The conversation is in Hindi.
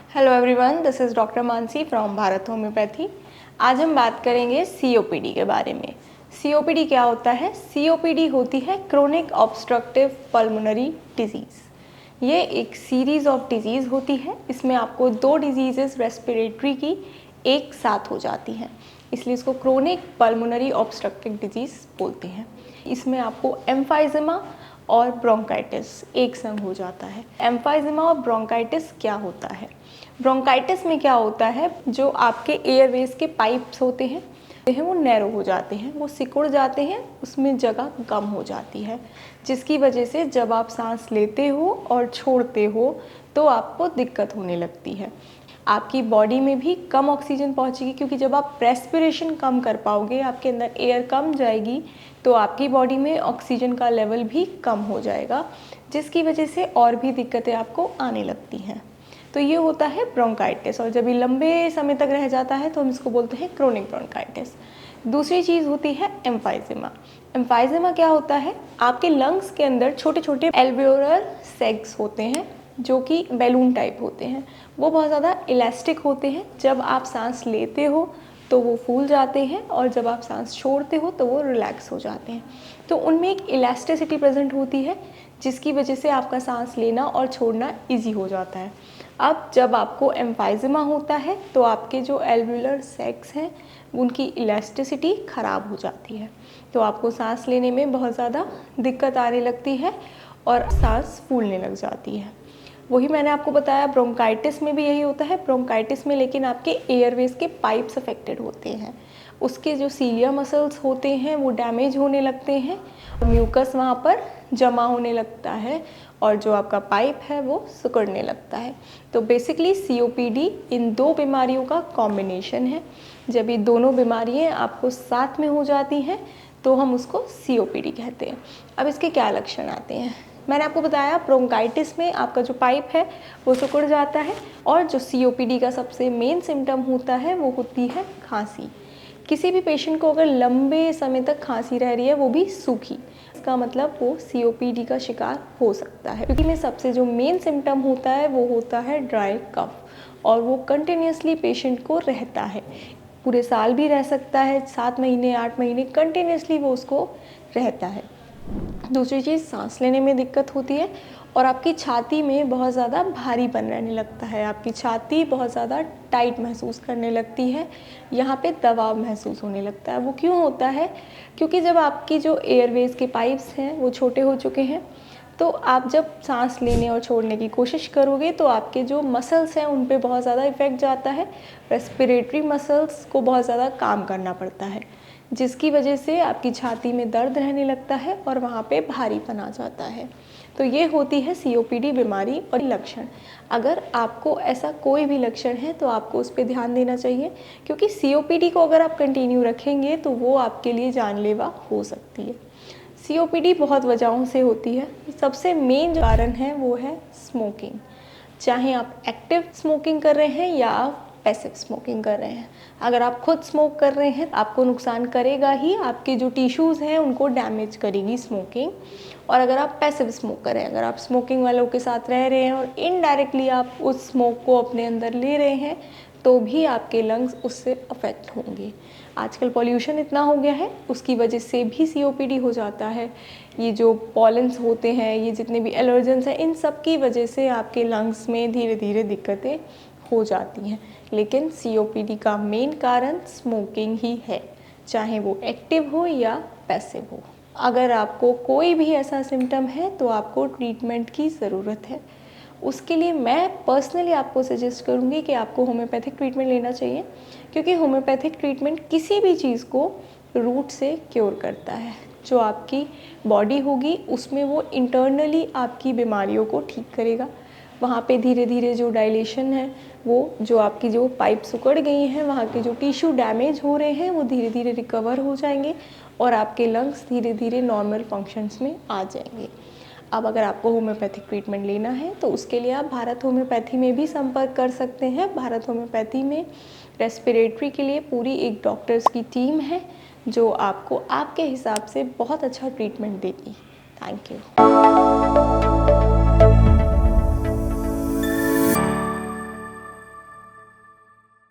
Hello everyone, this is doctor Mansi from Bharat homeopathy. आज हम बात करेंगे सीओपीडी के बारे में। सीओपीडी क्या होता है? सीओपीडी होती है क्रोनिक ऑब्स्ट्रक्टिव पल्मोनरी डिजीज़। ये एक सीरीज़ ऑफ डिजीज़ होती है। इसमें आपको दो डिजीज़ेस रेस्पिरेटरी की एक साथ हो जाती हैं, इसलिए इसको क्रोनिक पल्मोनरी ऑब्स्ट्रक्टिव डिजीज़ बोलते हैं। इसमें आपको एम्फाइजेमा और ब्रोंकाइटिस एक संग हो जाता है। एम्फाइजेमा और ब्रोंकाइटिस क्या होता है? ब्रोंकाइटिस में क्या होता है, जो आपके एयरवेज के पाइप्स होते हैं वो नैरो हो जाते हैं, वो सिकुड़ जाते हैं, उसमें जगह कम हो जाती है, जिसकी वजह से जब आप सांस लेते हो और छोड़ते हो तो आपको दिक्कत होने लगती है। आपकी बॉडी में भी कम ऑक्सीजन पहुंचेगी, क्योंकि जब आप रेस्पिरेशन कम कर पाओगे, आपके अंदर एयर कम जाएगी, तो आपकी बॉडी में ऑक्सीजन का लेवल भी कम हो जाएगा, जिसकी वजह से और भी दिक्कतें आपको आने लगती हैं। तो ये होता है ब्रोंकाइटिस, और जब ये लंबे समय तक रह जाता है तो हम इसको बोलते हैं क्रोनिक ब्रोंकाइटिस। दूसरी चीज़ होती है एम्फाइजेमा। एम्फाइजेमा क्या होता है? आपके लंग्स के अंदर छोटे छोटे एल्वियोलर सैक्स होते हैं, जो कि बैलून टाइप होते हैं। वो बहुत ज़्यादा इलास्टिक होते हैं। जब आप सांस लेते हो तो वो फूल जाते हैं, और जब आप सांस छोड़ते हो तो वो रिलैक्स हो जाते हैं। तो उनमें एक इलास्टिसिटी प्रेजेंट होती है, जिसकी वजह से आपका सांस लेना और छोड़ना ईजी हो जाता है। अब जब आपको एम्फाइजेमा होता है तो आपके जो एल्वियोलर सैक्स हैं उनकी इलास्टिसिटी ख़राब हो जाती है, तो आपको सांस लेने में बहुत ज़्यादा दिक्कत आने लगती है और सांस फूलने लग जाती है। वही मैंने आपको बताया, ब्रोंकाइटिस में भी यही होता है। ब्रोंकाइटिस में लेकिन आपके एयरवेज के पाइप्स अफेक्टेड होते हैं, उसके जो सीलिया मसल्स होते हैं वो डैमेज होने लगते हैं, म्यूकस वहाँ पर जमा होने लगता है, और जो आपका पाइप है वो सिकुड़ने लगता है। तो बेसिकली सीओपीडी इन दो बीमारियों का कॉम्बिनेशन है। जब ये दोनों बीमारियाँ आपको साथ में हो जाती हैं तो हम उसको सीओपीडी कहते हैं। अब इसके क्या लक्षण आते हैं? मैंने आपको बताया, ब्रोंकाइटिस में आपका जो पाइप है वो सिकुड़ जाता है, और जो सीओपीडी का सबसे मेन सिम्टम होता है वो होती है खांसी। किसी भी पेशेंट को अगर लंबे समय तक खांसी रह रही है, वो भी सूखी, इसका मतलब वो सीओपीडी का शिकार हो सकता है। क्योंकि में सबसे जो मेन सिम्टम होता है वो होता है ड्राई कफ, और वो कंटिन्यूसली पेशेंट को रहता है। पूरे साल भी रह सकता है, 7 महीने 8 महीने कंटिन्यूसली वो उसको रहता है। दूसरी चीज़, सांस लेने में दिक्कत होती है, और आपकी छाती में बहुत ज़्यादा भारीपन रहने लगता है। आपकी छाती बहुत ज़्यादा टाइट महसूस करने लगती है, यहाँ पे दबाव महसूस होने लगता है। वो क्यों होता है? क्योंकि जब आपकी जो एयरवेज के पाइप्स हैं वो छोटे हो चुके हैं, तो आप जब सांस लेने और छोड़ने की कोशिश करोगे तो आपके जो मसल्स हैं उन पे बहुत ज़्यादा इफ़ेक्ट जाता है। रेस्पिरेटरी मसल्स को बहुत ज़्यादा काम करना पड़ता है, जिसकी वजह से आपकी छाती में दर्द रहने लगता है और वहाँ पे भारीपन आ जाता है। तो ये होती है सीओपीडी बीमारी और लक्षण। अगर आपको ऐसा कोई भी लक्षण है तो आपको उस पर ध्यान देना चाहिए, क्योंकि सीओपीडी को अगर आप कंटिन्यू रखेंगे तो वो आपके लिए जानलेवा हो सकती है। सीओपीडी बहुत वजहों से होती है। सबसे मेन कारण है वो है स्मोकिंग। चाहे आप एक्टिव स्मोकिंग कर रहे हैं या आप पैसिव स्मोकिंग कर रहे हैं। अगर आप खुद स्मोक कर रहे हैं आपको नुकसान करेगा ही, आपके जो टिश्यूज़ हैं उनको डैमेज करेगी स्मोकिंग। और अगर आप पैसिव स्मोक कर रहे हैं, अगर आप स्मोकिंग वालों के साथ रह रहे हैं और इनडायरेक्टली आप उस स्मोक को अपने अंदर ले रहे हैं, तो भी आपके लंग्स उससे अफेक्ट होंगे। आजकल पॉल्यूशन इतना हो गया है, उसकी वजह से भी सीओपीडी हो जाता है। ये जो पॉलेंस होते हैं, ये जितने भी एलर्जेंस हैं, इन सब की वजह से आपके लंग्स में धीरे धीरे दिक्कतें हो जाती हैं। लेकिन सीओपीडी का मेन कारण स्मोकिंग ही है, चाहे वो एक्टिव हो या पैसिव हो। अगर आपको कोई भी ऐसा सिम्टम है तो आपको ट्रीटमेंट की ज़रूरत है। उसके लिए मैं पर्सनली आपको सजेस्ट करूँगी कि आपको होम्योपैथिक ट्रीटमेंट लेना चाहिए, क्योंकि होम्योपैथिक ट्रीटमेंट किसी भी चीज़ को रूट से क्योर करता है। जो आपकी बॉडी होगी उसमें वो इंटरनली आपकी बीमारियों को ठीक करेगा। वहाँ पे धीरे धीरे जो डायलेशन है, वो जो आपकी जो पाइप सिकुड़ गई हैं, वहाँ के जो टिश्यू डैमेज हो रहे हैं वो धीरे धीरे रिकवर हो जाएंगे, और आपके लंग्स धीरे धीरे नॉर्मल फंक्शंस में आ जाएंगे। अब अगर आपको होम्योपैथिक ट्रीटमेंट लेना है तो उसके लिए आप भारत होम्योपैथी में भी संपर्क कर सकते हैं। भारत होम्योपैथी में रेस्पिरेटरी के लिए पूरी एक डॉक्टर्स की टीम है, जो आपको आपके हिसाब से बहुत अच्छा ट्रीटमेंट देगी। Thank you.